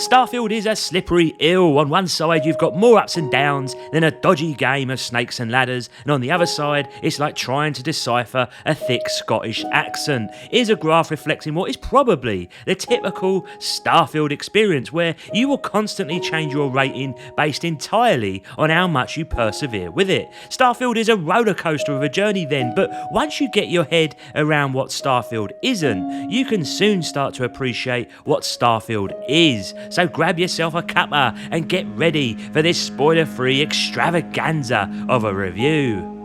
Starfield is a slippery eel. On one side you've got more ups and downs than a dodgy game of snakes and ladders, and on the other side it's like trying to decipher a thick Scottish accent. Here's a graph reflecting what is probably the typical Starfield experience, where you will constantly change your rating based entirely on how much you persevere with it. Starfield is a roller coaster of a journey then, but once you get your head around what Starfield isn't, you can soon start to appreciate what Starfield is. So grab yourself a cuppa and get ready for this spoiler-free extravaganza of a review.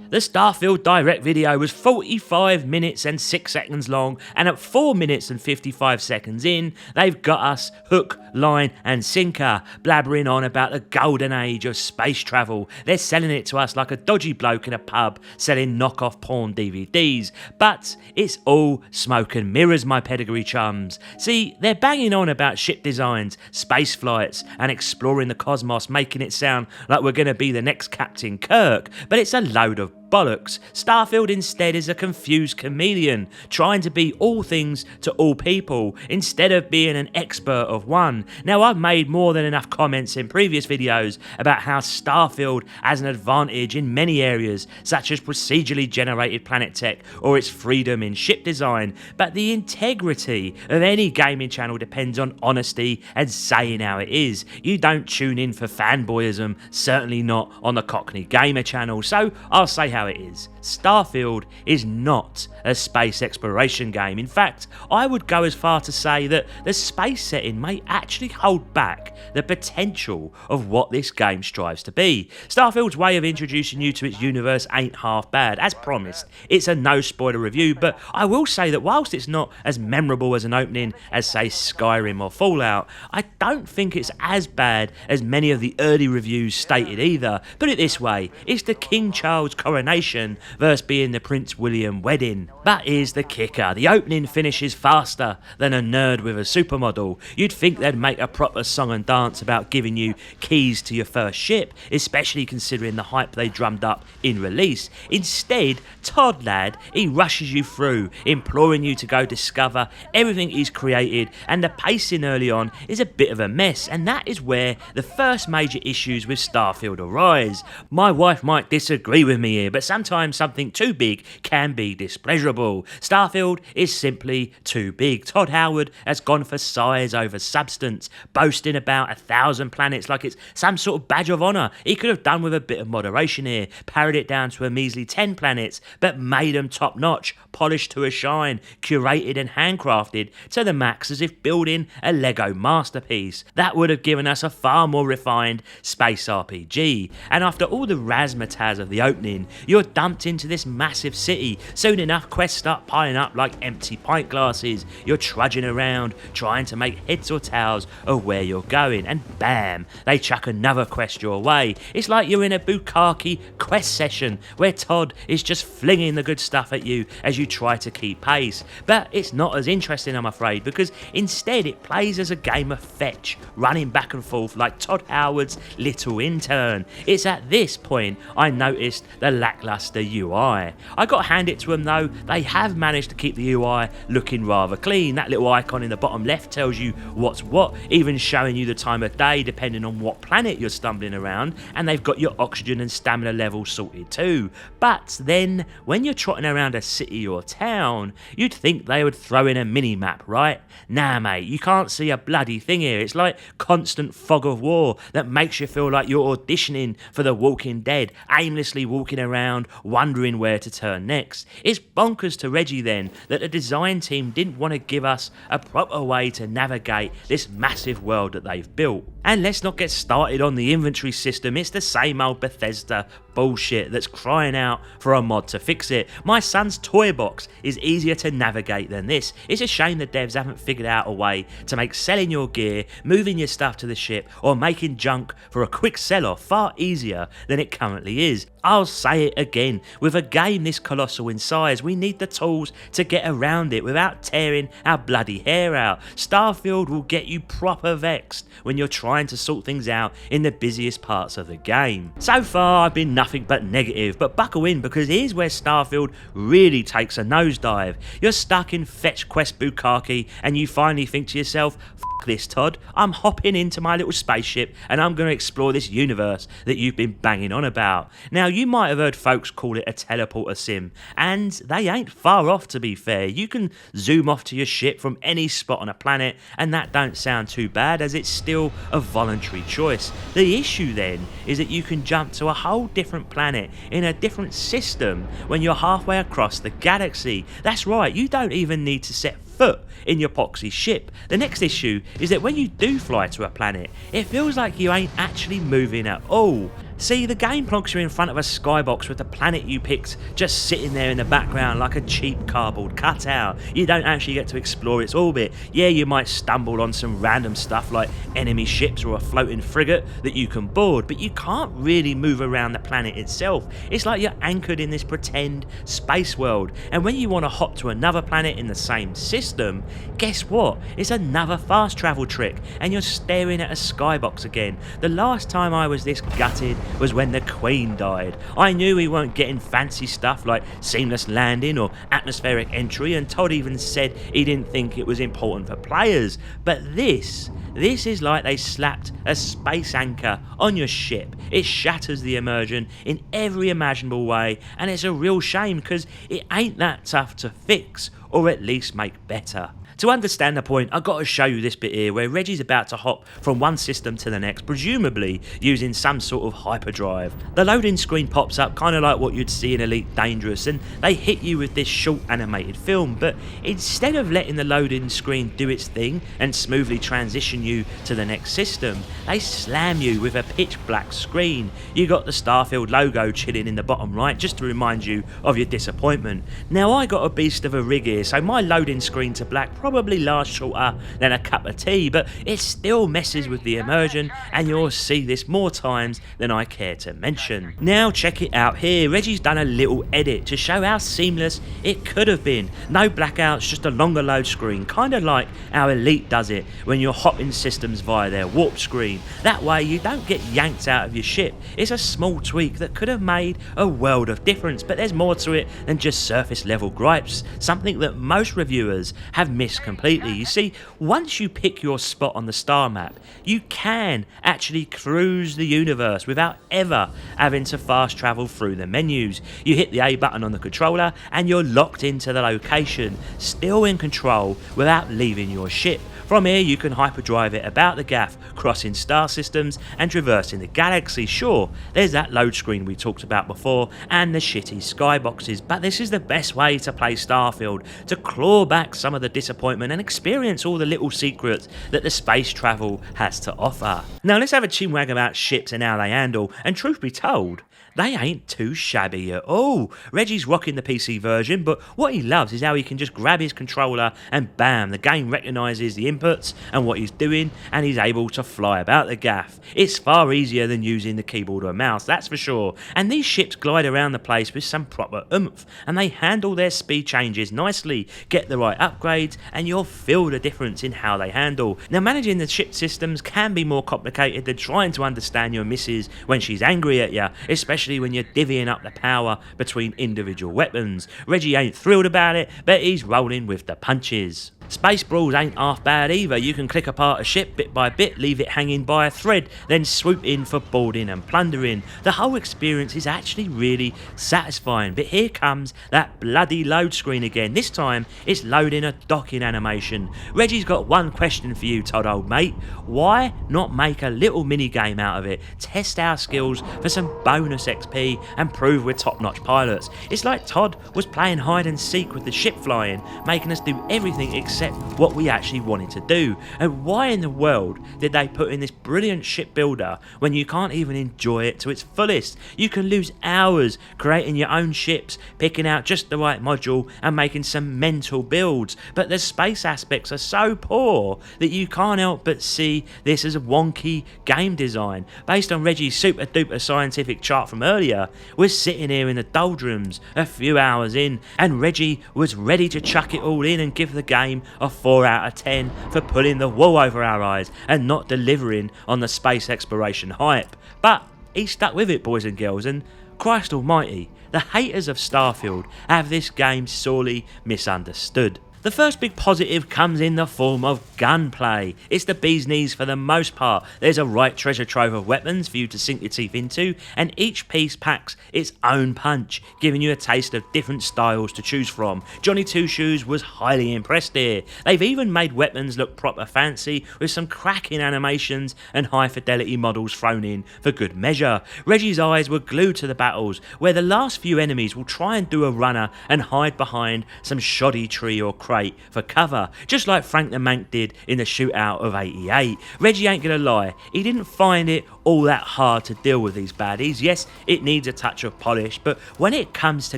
The Starfield Direct video was 45 minutes and 6 seconds long, and at 4 minutes and 55 seconds in, they've got us hook, line and sinker, blabbering on about the golden age of space travel. They're selling it to us like a dodgy bloke in a pub selling knockoff porn DVDs, but it's all smoke and mirrors, my pedigree chums. See, they're banging on about ship designs, space flights and exploring the cosmos, making it sound like we're going to be the next Captain Kirk, but it's a load of bollocks. Starfield instead is a confused chameleon, trying to be all things to all people instead of being an expert of one. Now, I've made more than enough comments in previous videos about how Starfield has an advantage in many areas, such as procedurally generated planet tech or its freedom in ship design, but the integrity of any gaming channel depends on honesty and saying how it is. You don't tune in for fanboyism, certainly not on the Cockney Gamer channel, so I'll say how it is. Starfield is not a space exploration game. In fact, I would go as far to say that the space setting may actually hold back the potential of what this game strives to be. Starfield's way of introducing you to its universe ain't half bad. As promised, it's a no spoiler review, but I will say that whilst it's not as memorable as an opening as, say, Skyrim or Fallout, I don't think it's as bad as many of the early reviews stated either. Put it this way, it's the King Charles coronation versus being the Prince William wedding. But here's the kicker, the opening finishes faster than a nerd with a supermodel. You'd think they'd make a proper song and dance about giving you keys to your first ship, especially considering the hype they drummed up in release. Instead, Todd lad, he rushes you through, imploring you to go discover everything he's created, and the pacing early on is a bit of a mess, and that is where the first major issues with Starfield arise. My wife might disagree with me here, but sometimes something too big can be displeasurable. Starfield is simply too big. Todd Howard has gone for size over substance, boasting about 1,000 planets like it's some sort of badge of honour. He could have done with a bit of moderation here, pared it down to a measly 10 planets, but made them top notch, polished to a shine, curated and handcrafted to the max, as if building a Lego masterpiece. That would have given us a far more refined space RPG. And after all the razzmatazz of the opening, you're dumped into this massive city. Soon enough, quests start piling up like empty pint glasses. You're trudging around, trying to make heads or tails of where you're going, and bam, they chuck another quest your way. It's like you're in a bukkake quest session where Todd is just flinging the good stuff at you as you try to keep pace. But it's not as interesting, I'm afraid, because instead it plays as a game of fetch, running back and forth like Todd Howard's little intern. It's at this point I noticed the lackluster UI. I got to hand it to them though, they have managed to keep the UI looking rather clean. That little icon in the bottom left tells you what's what, even showing you the time of day depending on what planet you're stumbling around, and they've got your oxygen and stamina levels sorted too. But then when you're trotting around a city or town, you'd think they would throw in a mini-map, right? Nah mate, you can't see a bloody thing here. It's like constant fog of war that makes you feel like you're auditioning for The Walking Dead, aimlessly walking around wondering where to turn next. It's bonkers to Reggie then that the design team didn't want to give us a proper way to navigate this massive world that they've built. And let's not get started on the inventory system. It's the same old Bethesda bullshit that's crying out for a mod to fix it. My son's toy box is easier to navigate than this. It's a shame the devs haven't figured out a way to make selling your gear, moving your stuff to the ship, or making junk for a quick sell-off far easier than it currently is. I'll say it again, with a game this colossal in size, we need the tools to get around it without tearing our bloody hair out. Starfield will get you proper vexed when you're trying to sort things out in the busiest parts of the game. So far I've been nothing but negative, but buckle in because here's where Starfield really takes a nosedive. You're stuck in fetch quest bukkake and you finally think to yourself, this, Todd. I'm hopping into my little spaceship and I'm going to explore this universe that you've been banging on about. Now, you might have heard folks call it a teleporter sim, and they ain't far off, to be fair. You can zoom off to your ship from any spot on a planet, and that don't sound too bad, as it's still a voluntary choice. The issue then is that you can jump to a whole different planet in a different system when you're halfway across the galaxy. That's right, you don't even need to set foot in your poxy ship. The next issue is that when you do fly to a planet, it feels like you ain't actually moving at all. See, the game plonks you in front of a skybox with the planet you picked just sitting there in the background like a cheap cardboard cutout. You don't actually get to explore its orbit. Yeah, you might stumble on some random stuff like enemy ships or a floating frigate that you can board, but you can't really move around the planet itself. It's like you're anchored in this pretend space world, and when you want to hop to another planet in the same system, guess what? It's another fast travel trick, and you're staring at a skybox again. The last time I was this gutted was when the Queen died. I knew we weren't getting fancy stuff like seamless landing or atmospheric entry, and Todd even said he didn't think it was important for players. But this is like they slapped a space anchor on your ship. It shatters the immersion in every imaginable way, and it's a real shame because it ain't that tough to fix, or at least make better. To understand the point, I've got to show you this bit here where Reggie's about to hop from one system to the next, presumably using some sort of hyperdrive. The loading screen pops up kind of like what you'd see in Elite Dangerous, and they hit you with this short animated film, but instead of letting the loading screen do its thing and smoothly transition you to the next system, they slam you with a pitch black screen. You got the Starfield logo chilling in the bottom right just to remind you of your disappointment. Now, I got a beast of a rig here, so my loading screen to black probably lasts shorter than a cup of tea, but it still messes with the immersion, and you'll see this more times than I care to mention. Now check it out here. Reggie's done a little edit to show how seamless it could have been. No blackouts, just a longer load screen, kind of like how Elite does it when you're hopping systems via their warp screen. That way you don't get yanked out of your ship. It's a small tweak that could have made a world of difference, but there's more to it than just surface level gripes, something that most reviewers have missed completely. You see, once you pick your spot on the star map, you can actually cruise the universe without ever having to fast travel through the menus. You hit the A button on the controller and you're locked into the location, still in control without leaving your ship. From here you can hyperdrive it about the gaff, crossing star systems and traversing the galaxy. Sure, there's that load screen we talked about before and the shitty skyboxes, but this is the best way to play Starfield, to claw back some of the disappointment and experience all the little secrets that the space travel has to offer. Now let's have a chinwag about ships and how they handle, and truth be told, they ain't too shabby at all. Reggie's rocking the PC version, but what he loves is how he can just grab his controller and bam, the game recognises the inputs and what he's doing, and he's able to fly about the gaff. It's far easier than using the keyboard or mouse, that's for sure, and these ships glide around the place with some proper oomph, and they handle their speed changes nicely, get the right upgrades, and you'll feel the difference in how they handle. Now, managing the ship systems can be more complicated than trying to understand your missus when she's angry at you, especially when you're divvying up the power between individual weapons. Reggie ain't thrilled about it, but he's rolling with the punches. Space brawls ain't half bad either. You can click apart a ship bit by bit, leave it hanging by a thread, then swoop in for boarding and plundering. The whole experience is actually really satisfying, but here comes that bloody load screen again. This time it's loading a docking animation. Reggie's got one question for you, Todd, old mate. Why not make a little mini game out of it? Test our skills for some bonus XP and prove we're top-notch pilots. It's like Todd was playing hide and seek with the ship flying, making us do everything except what we actually wanted to do. And why in the world did they put in this brilliant ship builder when you can't even enjoy it to its fullest? You can lose hours creating your own ships, picking out just the right module and making some mental builds, but the space aspects are so poor that you can't help but see this as a wonky game design. Based on Reggie's super duper scientific chart from earlier, we're sitting here in the doldrums a few hours in, and Reggie was ready to chuck it all in and give the game a 4 out of 10 for pulling the wool over our eyes and not delivering on the space exploration hype. But he stuck with it, boys and girls, and Christ almighty, the haters of Starfield have this game sorely misunderstood. The first big positive comes in the form of gunplay. It's the bee's knees for the most part. There's a right treasure trove of weapons for you to sink your teeth into, and each piece packs its own punch, giving you a taste of different styles to choose from. Johnny Two Shoes was highly impressed here. They've even made weapons look proper fancy with some cracking animations and high fidelity models thrown in for good measure. Reggie's eyes were glued to the battles, where the last few enemies will try and do a runner and hide behind some shoddy tree or crate for cover, just like Frank the Mank did in the shootout of '88. Reggie ain't gonna lie, he didn't find it all that hard to deal with these baddies. Yes, it needs a touch of polish, but when it comes to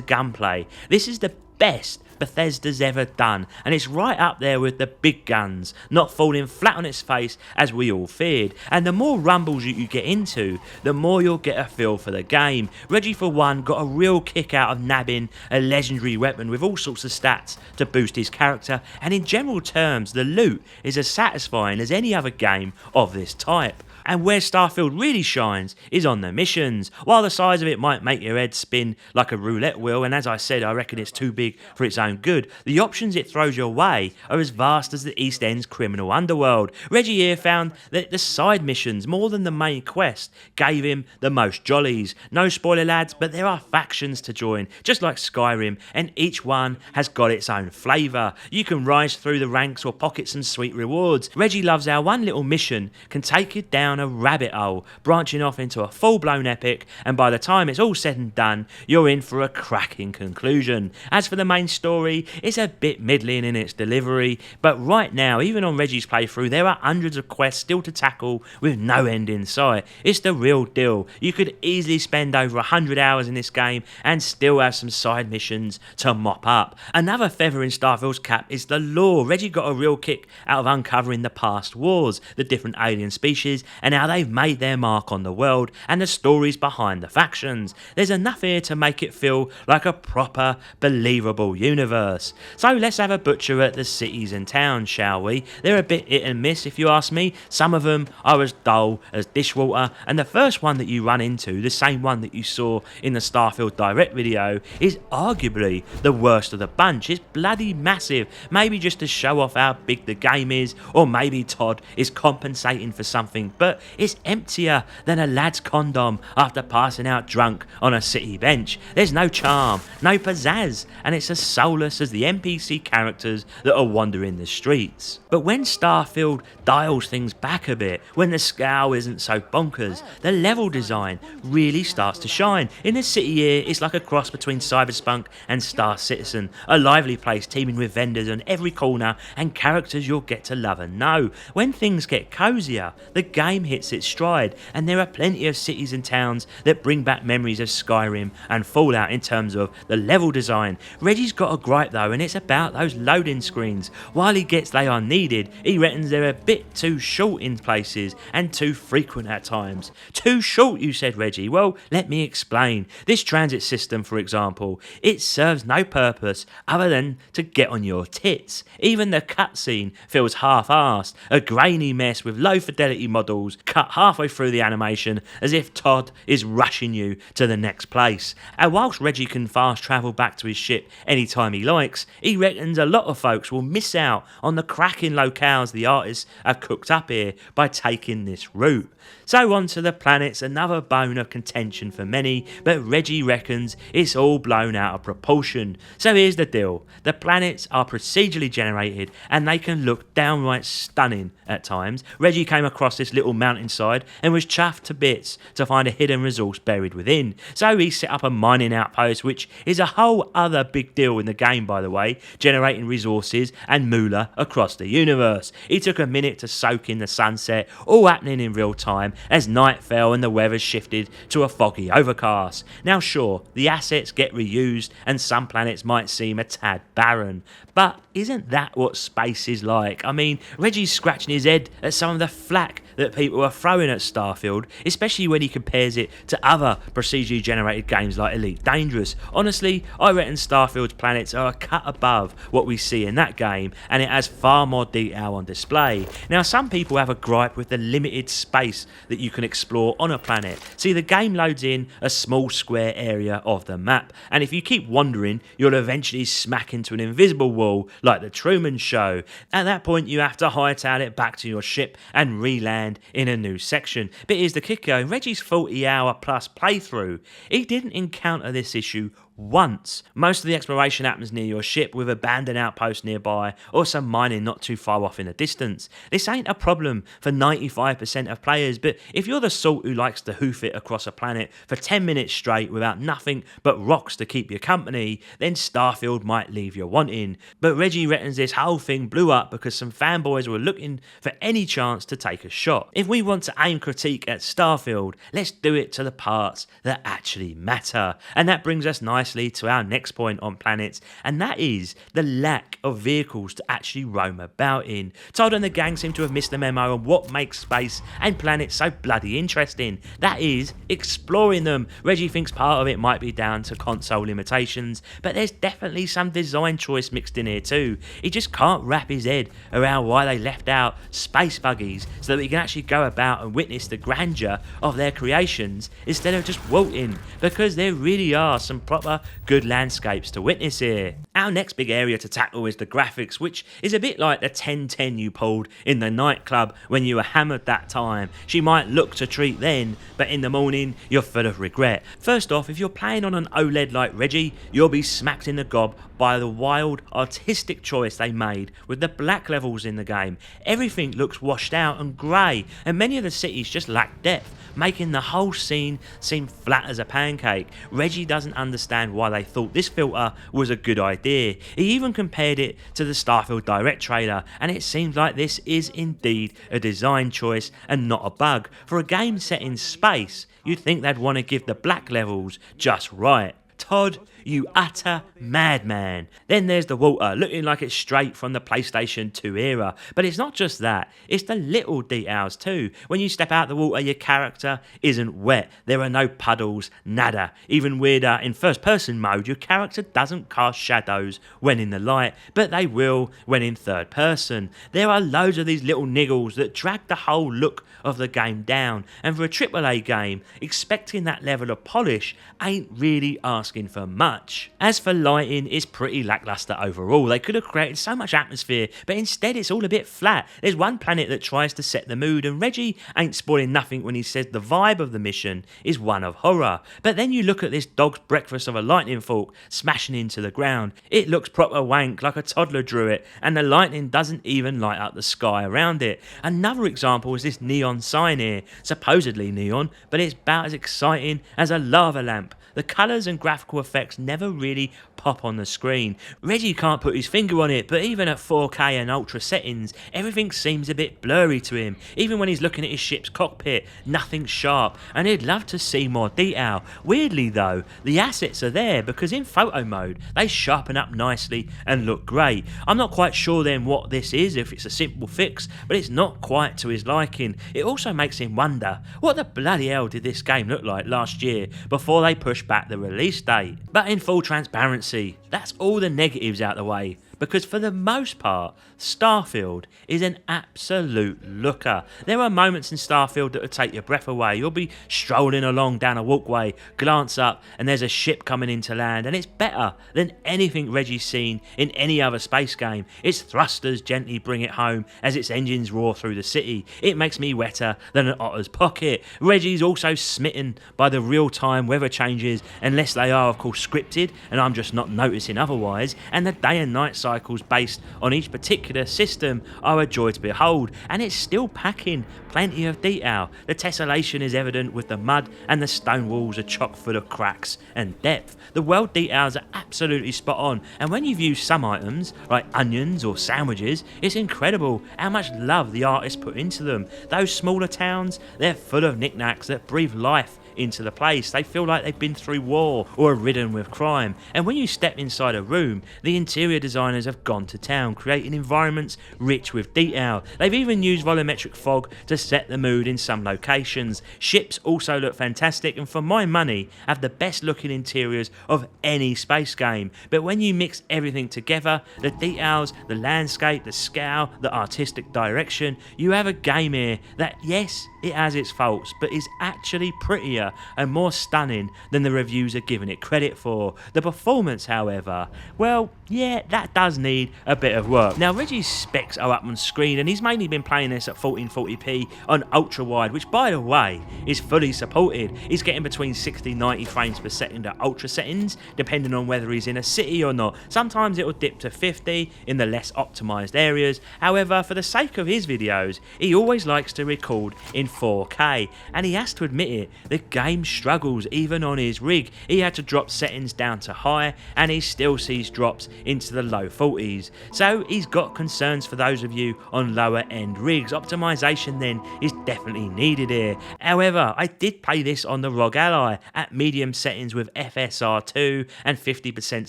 gunplay, this is the best Bethesda's ever done, and it's right up there with the big guns, not falling flat on its face as we all feared. And the more rumbles you get into, the more you'll get a feel for the game. Reggie for one got a real kick out of nabbing a legendary weapon with all sorts of stats to boost his character, and in general terms the loot is as satisfying as any other game of this type. And where Starfield really shines is on the missions. While the size of it might make your head spin like a roulette wheel, and as I said, I reckon it's too big for its own good, the options it throws your way are as vast as the East End's criminal underworld. Reggie here found that the side missions, more than the main quest, gave him the most jollies. No spoiler lads, but there are factions to join, just like Skyrim, and each one has got its own flavour. You can rise through the ranks or pocket some sweet rewards. Reggie loves how one little mission can take you down a rabbit hole, branching off into a full-blown epic, and by the time it's all said and done, you're in for a cracking conclusion. As for the main story, it's a bit middling in its delivery, but right now, even on Reggie's playthrough, there are hundreds of quests still to tackle with no end in sight. It's the real deal. You could easily spend over 100 hours in this game and still have some side missions to mop up. Another feather in Starfield's cap is the lore. Reggie got a real kick out of uncovering the past wars, the different alien species, and how they've made their mark on the world, and the stories behind the factions. There's enough here to make it feel like a proper, believable universe. So let's have a butcher at the cities and towns, shall we? They're a bit hit and miss if you ask me. Some of them are as dull as dishwater, and the first one that you run into, the same one that you saw in the Starfield Direct video, is arguably the worst of the bunch. It's bloody massive, maybe just to show off how big the game is, or maybe Todd is compensating for something, but it's emptier than a lad's condom after passing out drunk on a city bench. There's no charm, no pizzazz, and it's as soulless as the NPC characters that are wandering the streets. But when Starfield dials things back a bit, when the scale isn't so bonkers, the level design really starts to shine. In the city here, it's like a cross between Cyberpunk and Star Citizen, a lively place teeming with vendors on every corner and characters you'll get to love and know. When things get cozier, the game hits its stride, and there are plenty of cities and towns that bring back memories of Skyrim and Fallout in terms of the level design. Reggie's got a gripe though, and it's about those loading screens. While he gets they are needed, he reckons they're a bit too short in places and too frequent at times. Too short, you said, Reggie? Well, let me explain. This transit system, for example, it serves no purpose other than to get on your tits. Even the cutscene feels half-assed, a grainy mess with low fidelity models cut halfway through the animation as if Todd is rushing you to the next place. And whilst Reggie can fast travel back to his ship anytime he likes, he reckons a lot of folks will miss out on the cracking locales the artists have cooked up here by taking this route. So on to the planets, another bone of contention for many, but Reggie reckons it's all blown out of proportion. So here's the deal. The planets are procedurally generated and they can look downright stunning at times. Reggie came across this little mountainside and was chuffed to bits to find a hidden resource buried within. So he set up a mining outpost, which is a whole other big deal in the game, by the way, generating resources and moolah across the universe. He took a minute to soak in the sunset, all happening in real time as night fell and the weather shifted to a foggy overcast. Now sure, the assets get reused and some planets might seem a tad barren, but isn't that what space is like? I mean, Reggie's scratching his head at some of the flack that people are throwing at Starfield, especially when he compares it to other procedurally generated games like Elite Dangerous. Honestly, I reckon Starfield's planets are a cut above what we see in that game, and it has far more detail on display. Now, some people have a gripe with the limited space that you can explore on a planet. See, the game loads in a small square area of the map, and if you keep wandering, you'll eventually smack into an invisible wall like the Truman Show. At that point, you have to hightail it back to your ship and re-land in a new section. But here's the kicker: in Reggie's 40-hour plus playthrough, he didn't encounter this issue once. Most of the exploration happens near your ship, with abandoned outposts nearby or some mining not too far off in the distance. This ain't a problem for 95% of players, but if you're the sort who likes to hoof it across a planet for 10 minutes straight without nothing but rocks to keep you company, then Starfield might leave you wanting. But Reggie reckons this whole thing blew up because some fanboys were looking for any chance to take a shot. If we want to aim critique at Starfield, let's do it to the parts that actually matter. And that brings us nicely to our next point on planets, and that is the lack of vehicles to actually roam about in. Todd and the gang seem to have missed the memo on what makes space and planets so bloody interesting. That is, exploring them. Reggie thinks part of it might be down to console limitations, but there's definitely some design choice mixed in here too. He just can't wrap his head around why they left out space buggies so that we can actually go about and witness the grandeur of their creations instead of just waltzing, because there really are some proper good landscapes to witness here. Our next big area to tackle is the graphics, which is a bit like the 1010 you pulled in the nightclub when you were hammered that time. She might look to treat then, but in the morning you're full of regret. First off, if you're playing on an OLED like Reggie, you'll be smacked in the gob by the wild artistic choice they made with the black levels in the game. Everything looks washed out and grey, and many of the cities just lack depth, making the whole scene seem flat as a pancake. Reggie doesn't understand why they thought this filter was a good idea. He even compared it to the Starfield Direct trailer, and it seems like this is indeed a design choice and not a bug. For a game set in space, you'd think they'd want to give the black levels just right. Todd, you utter madman. Then there's the water, looking like it's straight from the PlayStation 2 era. But it's not just that, it's the little details too. When you step out the water, your character isn't wet. There are no puddles, nada. Even weirder, in first person mode, your character doesn't cast shadows when in the light, but they will when in third person. There are loads of these little niggles that drag the whole look of the game down, and for a AAA game, expecting that level of polish ain't really asking for much. As for lighting, it's pretty lackluster overall. They could have created so much atmosphere, but instead it's all a bit flat. There's one planet that tries to set the mood, and Reggie ain't spoiling nothing when he says the vibe of the mission is one of horror. But then you look at this dog's breakfast of a lightning fork smashing into the ground. It looks proper wank, like a toddler drew it, and the lightning doesn't even light up the sky around it. Another example is this neon sign here, supposedly neon, but it's about as exciting as a lava lamp. The colours and graphical effects never really pop on the screen. Reggie can't put his finger on it, but even at 4K and ultra settings, everything seems a bit blurry to him. Even when he's looking at his ship's cockpit, nothing's sharp, and he'd love to see more detail. Weirdly though, the assets are there because in photo mode, they sharpen up nicely and look great. I'm not quite sure then what this is, if it's a simple fix, but it's not quite to his liking. It also makes him wonder, what the bloody hell did this game look like last year before they pushed back the release date? But in full transparency, that's all the negatives out the way, because for the most part, Starfield is an absolute looker. There are moments in Starfield that will take your breath away. You'll be strolling along down a walkway, glance up, and there's a ship coming into land, and it's better than anything Reggie's seen in any other space game. Its thrusters gently bring it home as its engines roar through the city. It makes me wetter than an otter's pocket. Reggie's also smitten by the real-time weather changes, unless they are of course scripted, and I'm just not noticing otherwise, and the day and night cycles based on each particular system are a joy to behold, and it's still packing plenty of detail. The tessellation is evident with the mud, and the stone walls are chock full of cracks and depth. The world details are absolutely spot on, and when you've used some items like onions or sandwiches, it's incredible how much love the artist put into them. Those smaller towns, they're full of knickknacks that breathe life into the place. They feel like they've been through war or are ridden with crime. And when you step inside a room, the interior designers have gone to town, creating environments rich with detail. They've even used volumetric fog to set the mood in some locations. Ships also look fantastic, and for my money have the best looking interiors of any space game. But when you mix everything together, the details, the landscape, the scale, the artistic direction, you have a game here that, yes, it has its faults, but is actually prettier and more stunning than the reviews are giving it credit for. The performance, however, well, yeah, that does does need a bit of work. Now Reggie's specs are up on screen and he's mainly been playing this at 1440p on ultra wide, which by the way is fully supported. He's getting between 60-90 frames per second at ultra settings, depending on whether he's in a city or not. Sometimes it will dip to 50 in the less optimised areas. However, for the sake of his videos, he always likes to record in 4K, and he has to admit it, the game struggles even on his rig. He had to drop settings down to high and he still sees drops into the low 40s. So he's got concerns for those of you on lower end rigs. Optimisation then is definitely needed here. However, I did play this on the ROG Ally at medium settings with FSR2 and 50%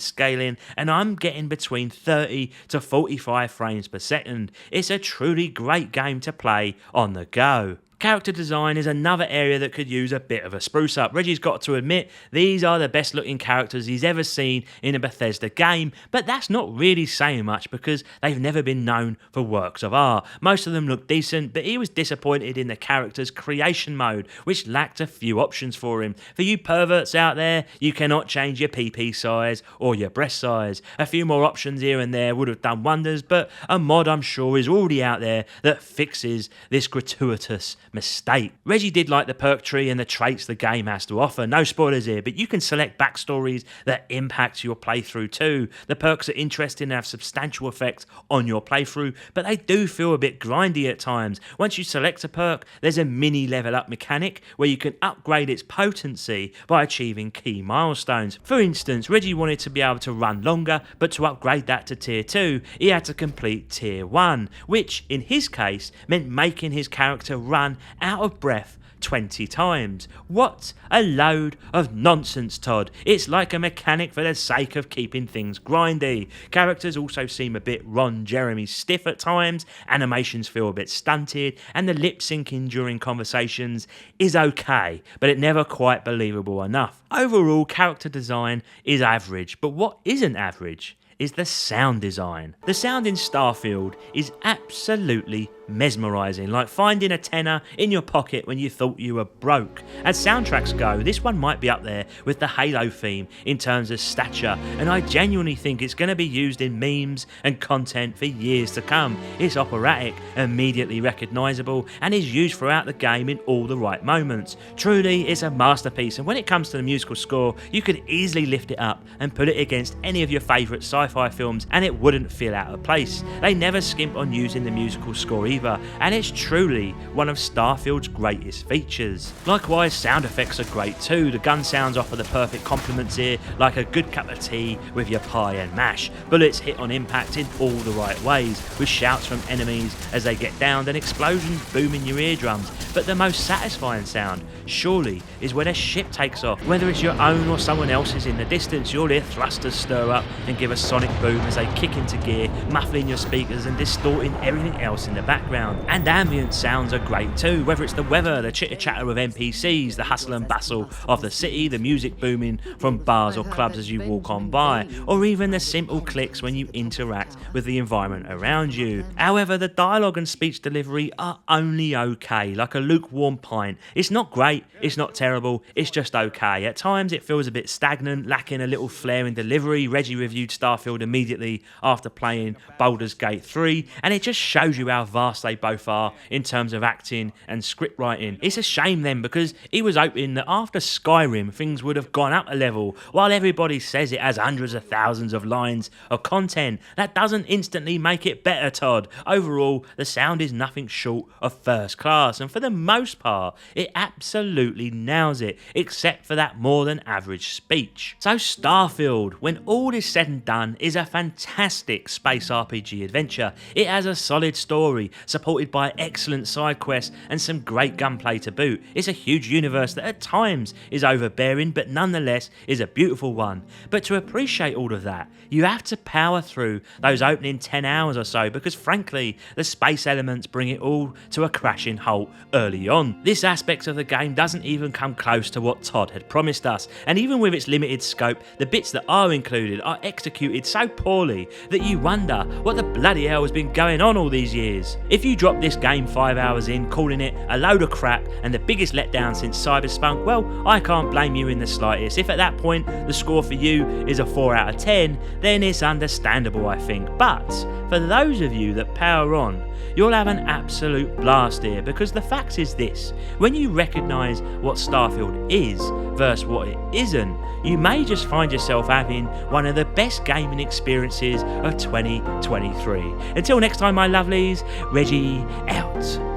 scaling, and I'm getting between 30 to 45 frames per second. It's a truly great game to play on the go. Character design is another area that could use a bit of a spruce up. Reggie's got to admit, these are the best looking characters he's ever seen in a Bethesda game, but that's not really saying much because they've never been known for works of art. Most of them look decent, but he was disappointed in the character's creation mode, which lacked a few options for him. For you perverts out there, you cannot change your PP size or your breast size. A few more options here and there would have done wonders, but a mod I'm sure is already out there that fixes this gratuitous mistake. Reggie did like the perk tree and the traits the game has to offer. No spoilers here, but you can select backstories that impact your playthrough too. The perks are interesting and have substantial effects on your playthrough, but they do feel a bit grindy at times. Once you select a perk, there's a mini level up mechanic where you can upgrade its potency by achieving key milestones. For instance, Reggie wanted to be able to run longer, but to upgrade that to tier 2, he had to complete tier 1, which in his case meant making his character run out of breath 20 times. What a load of nonsense, Todd. It's like a mechanic for the sake of keeping things grindy. Characters also seem a bit Ron Jeremy stiff at times, animations feel a bit stunted, and the lip syncing during conversations is okay, but it never quite believable enough. Overall, character design is average, but what isn't average is the sound design. The sound in Starfield is absolutely mesmerising, like finding a tenner in your pocket when you thought you were broke. As soundtracks go, this one might be up there with the Halo theme in terms of stature, and I genuinely think it's going to be used in memes and content for years to come. It's operatic, immediately recognisable, and is used throughout the game in all the right moments. Truly, it's a masterpiece, and when it comes to the musical score, you could easily lift it up and put it against any of your favourite sci-fi films and it wouldn't feel out of place. They never skimp on using the musical score either, and it's truly one of Starfield's greatest features. Likewise, sound effects are great too. The gun sounds offer the perfect complements here, like a good cup of tea with your pie and mash. Bullets hit on impact in all the right ways, with shouts from enemies as they get downed and explosions boom in your eardrums. But the most satisfying sound, surely, is when a ship takes off. Whether it's your own or someone else's in the distance, you'll hear thrusters stir up and give a sonic boom as they kick into gear, muffling your speakers and distorting everything else in the background. And ambient sounds are great too, whether it's the weather, the chitter chatter of NPCs, the hustle and bustle of the city, the music booming from bars or clubs as you walk on by, or even the simple clicks when you interact with the environment around you. However, the dialogue and speech delivery are only okay, like a lukewarm pint. It's not great, it's not terrible, it's just okay. At times it feels a bit stagnant, lacking a little flair in delivery. Reggie reviewed Starfield immediately after playing Baldur's Gate 3, and it just shows you how vast they both are in terms of acting and script writing. It's a shame then, because he was hoping that after Skyrim things would have gone up a level. While everybody says it has hundreds of thousands of lines of content, that doesn't instantly make it better, Todd. Overall, the sound is nothing short of first class, and for the most part it absolutely nails it, except for that more than average speech. So Starfield, when all is said and done, is a fantastic space RPG adventure. It has a solid story, supported by excellent side quests and some great gunplay to boot. It's a huge universe that at times is overbearing, but nonetheless is a beautiful one. But to appreciate all of that, you have to power through those opening 10 hours or so, because frankly, the space elements bring it all to a crashing halt early on. This aspect of the game doesn't even come close to what Todd had promised us, and even with its limited scope, the bits that are included are executed so poorly that you wonder what the bloody hell has been going on all these years. If you drop this game 5 hours in, calling it a load of crap and the biggest letdown since Cyberspunk, well, I can't blame you in the slightest. If at that point the score for you is a 4 out of 10, then it's understandable, I think. But for those of you that power on, you'll have an absolute blast here, because the fact is this: when you recognise what Starfield is versus what it isn't, you may just find yourself having one of the best gaming experiences of 2023. Until next time, my lovelies, Reggie out.